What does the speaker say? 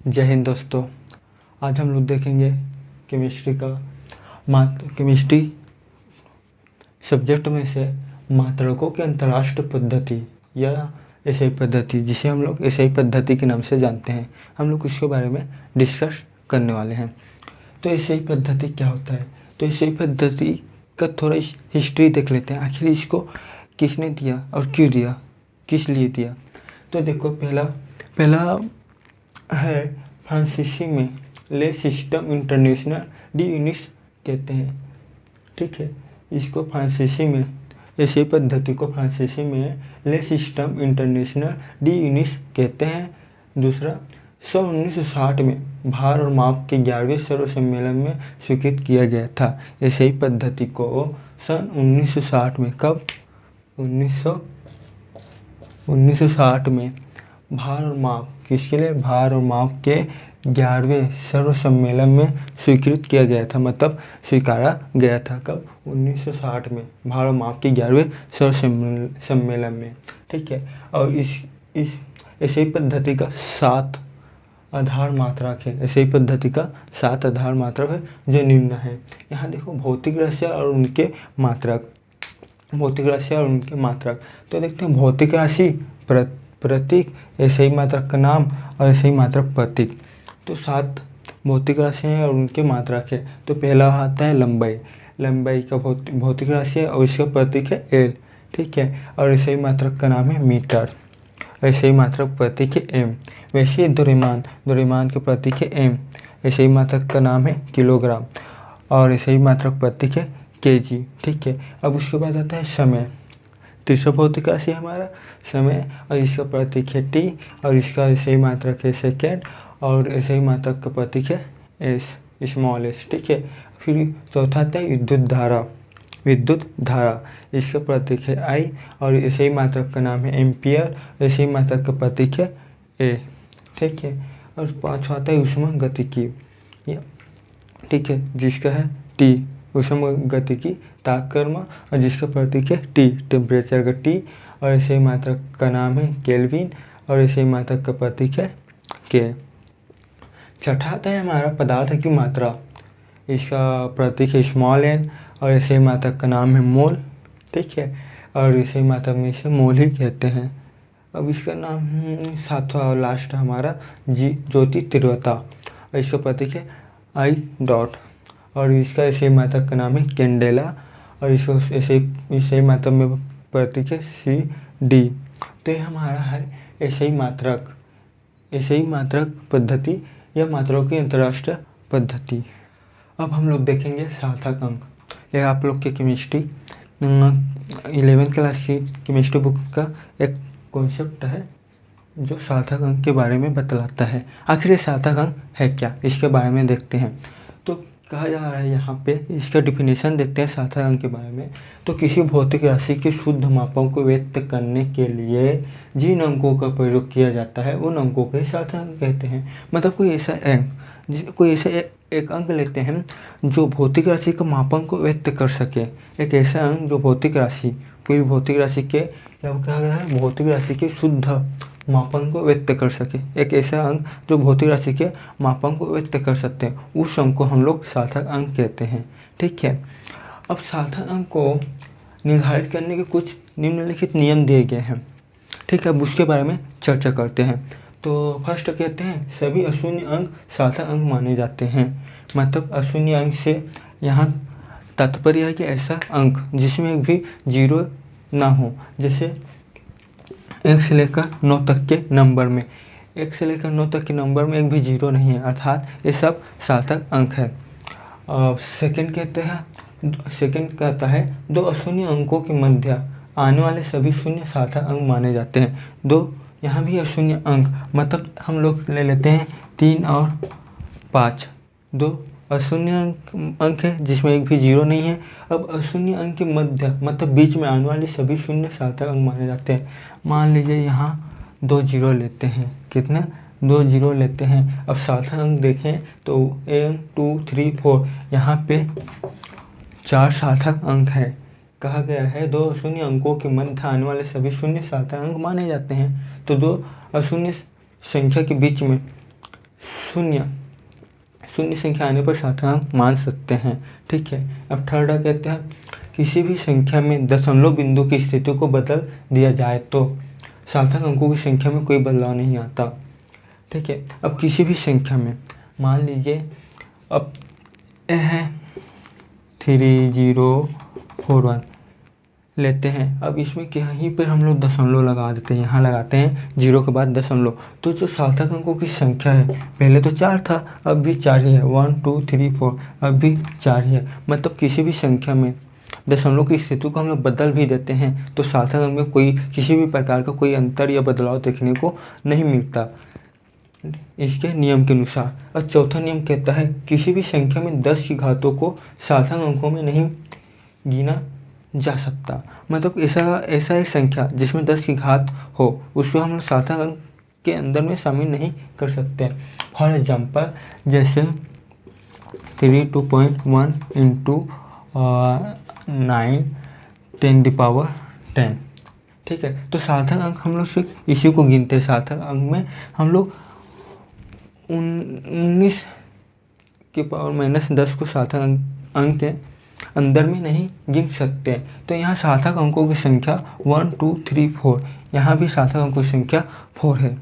जय हिंद दोस्तों। आज हम लोग देखेंगे केमिस्ट्री सब्जेक्ट में से मात्रकों की अंतरराष्ट्रीय पद्धति या एसआई पद्धति, जिसे हम लोग एसआई पद्धति के नाम से जानते हैं, हम लोग इसके बारे में डिस्कस करने वाले हैं। तो एसआई पद्धति क्या होता है? तो एसआई पद्धति का थोड़ा हिस्ट्री देख लेते हैं। आखिर इसको किसने दिया और क्यों दिया, किस लिए दिया। तो देखो, पहला है फ्रांसीसी में ले सिस्टम इंटरनेशनल डी यूनिस कहते हैं। ठीक है, इसको फ्रांसीसी में ऐसी पद्धति को फ्रांसीसी में ले सिस्टम इंटरनेशनल डी यूनिस कहते हैं। दूसरा, 1960 में भार और माप के 11वें सर्व सम्मेलन में स्वीकृत किया गया था। ऐसे ही पद्धति को सन 1960 में, कब? 1960 में भार और माप, किसके लिए? भार और माप के 11वें सर्व सम्मेलन में स्वीकृत किया गया था, मतलब स्वीकारा गया था। कब? 1960 में भार और माप के 11वें सर्व सम्मेलन में। ठीक है, और इस ऐसे पद्धति का 7 आधार मात्रक है। ऐसे पद्धति का 7 आधार मात्रक है जो निम्न है। यहाँ देखो, भौतिक राशि और उनके मात्रक। तो देखते हैं, भौतिक राशि प्रतीक, ऐसे ही मात्रक का नाम और ऐसे ही मात्रक प्रतीक। तो 7 भौतिक राशि हैं और उनके मात्रक है। तो पहला आता है लंबाई का भौतिक राशि है और इसका प्रतीक है एल। ठीक है, और ऐसे ही मात्रक का नाम है मीटर, ऐसे ही मात्रक प्रतीक है एम। वैसे ही द्रव्यमान के प्रतीक है एम, ऐसे ही मात्रक का नाम है किलोग्राम और ऐसे ही मात्रक प्रतीक है केजी। ठीक है, अब उसके बाद आता है समय। तीसरा भौतिक राशि है हमारा समय और इसका प्रतीक है टी और इसका ऐसे ही मात्रक है सेकेंड और ऐसे ही मात्रक का प्रतीक है एस, स्मॉल एस। ठीक है, फिर चौथा आता है विद्युत धारा, इसका प्रतीक है आई और ऐसे ही मात्रक का नाम है एम्पियर, ऐसे ही मात्रक का प्रतीक है ए। ठीक है, और पाँचवा आता है ऊष्मागतिकी। ठीक है, जिसका है टी, ऊष्मागतिकी तापक्रम और जिसका प्रतीक है टी, टेम्परेचर का टी और ऐसे ही मात्रक का नाम है केल्विन और ऐसे ही मात्रक का प्रतीक है के। छठा आता है हमारा पदार्थ की मात्रा, इसका प्रतीक है स्मॉल एन और ऐसे ही मात्रक का नाम है मोल। ठीक है, और ऐसे ही मात्रक में इसे मोल ही कहते हैं। अब इसका नाम सातवां और लास्ट हमारा ज्योति तीव्रता और इसका प्रतीक है आई डॉट और इसका ऐसे ही मात्रक का नाम है कैंडेला और इसको ऐसे ही मात्रक में प्रतीक है सी डी। तो ये हमारा है ऐसे ही मात्रक पद्धति या मात्राओं की अंतर्राष्ट्रीय पद्धति। अब हम लोग देखेंगे सार्थक अंक। यह आप लोग के केमिस्ट्री 11th क्लास की केमिस्ट्री बुक का एक कॉन्सेप्ट है जो सार्थक अंक के बारे में बतलाता है। आखिर ये सार्थक अंक है क्या, इसके बारे में देखते हैं। तो कहा जा रहा है यहाँ पे, इसका डिफिनेशन देखते हैं सार्थक अंक के बारे में। तो किसी भौतिक राशि के शुद्ध मापों को व्यक्त करने के लिए जिन अंकों का प्रयोग किया जाता है उन अंकों को सार्थक अंक कहते हैं। मतलब कोई ऐसा एक अंक लेते हैं जो भौतिक राशि का मापन को व्यक्त कर सके। एक ऐसा अंक जो भौतिक राशि के क्या कहा गया है, भौतिक राशि के शुद्ध मापन को व्यक्त कर सके। एक ऐसा अंक जो भौतिक राशि के मापन को व्यक्त कर सकते हैं, उस अंक को हम लोग सार्थक अंक कहते हैं। ठीक है, अब सार्थक अंक को निर्धारित करने के कुछ निम्नलिखित नियम दिए गए हैं। ठीक है, अब उसके बारे में चर्चा करते हैं। तो फर्स्ट कहते हैं, सभी अशून्य अंक सार्थक अंक माने जाते हैं। मतलब अशून्य अंक से यहाँ तात्पर्य है कि ऐसा अंक जिसमें एक भी जीरो ना हो। जैसे 1 से लेकर 9 तक के नंबर में, 1 से लेकर 9 तक के नंबर में एक भी जीरो नहीं है, अर्थात ये सब सार्थक अंक है। सेकंड कहता है, 2 अशून्य अंकों के मध्य आने वाले सभी शून्य सार्थक अंक माने जाते हैं। 2 यहाँ भी अशून्य अंक, मतलब हम लोग ले लेते हैं 3 और 5, 2 अशून्य अंक है जिसमें एक भी जीरो नहीं है। अब अशून्य अंक के मध्य मतलब बीच में आने वाले सभी शून्य सार्थक अंक माने जाते हैं। मान लीजिए यहाँ 2 जीरो लेते हैं, कितना? 2 जीरो लेते हैं। अब सार्थक अंक देखें तो 1 2 3 4, यहाँ पे 4 सार्थक अंक है। कहा गया है 2 अशून्य अंकों के मध्य आने वाले सभी शून्य सार्थक अंक माने जाते हैं। तो 2 अशून्य संख्या के बीच में शून्य संख्या आने पर सार्थक अंक मान सकते हैं। ठीक है। अब थर्ड कहते हैं किसी भी संख्या में दशमलव बिंदु की स्थिति को बदल दिया जाए तो सार्थक अंकों की संख्या में कोई बदलाव नहीं आता। ठीक है। अब किसी भी संख्या में मान लीजिए अब यह है 3041 लेते हैं। अब इसमें कहीं पर हम लोग दशमलव लगा देते हैं, यहाँ लगाते हैं 0 के बाद दशमलव, तो जो सार्थक अंकों की संख्या है पहले तो 4 था, अब भी 4 ही है। 1 2 3 4 अब भी 4 ही है। मतलब किसी भी संख्या में दशमलव की स्थिति को हम लोग बदल भी देते हैं तो सार्थक अंक में कोई किसी भी प्रकार का कोई अंतर या बदलाव देखने को नहीं मिलता इसके नियम के अनुसार। और चौथा नियम कहता है किसी भी संख्या में 10 की घातों को सार्थक अंकों में नहीं गिना जा सकता। मतलब ऐसा एक संख्या जिसमें 10 की घात हो उसको हम लोग सार्थक अंक के अंदर में शामिल नहीं कर सकते। फॉर एग्जाम्पल जैसे 32.1 इंटू 9 10⁻10। ठीक है। तो सार्थक अंक हम लोग सिर्फ इसी को गिनते हैं। सार्थक अंक में हम लोग 19 की पावर -10 को सार्थक अंक के अंदर में नहीं गिन सकते। तो यहाँ सार्थक अंकों की संख्या 1 2 3 4, यहाँ भी सार्थक अंकों की संख्या 4 है।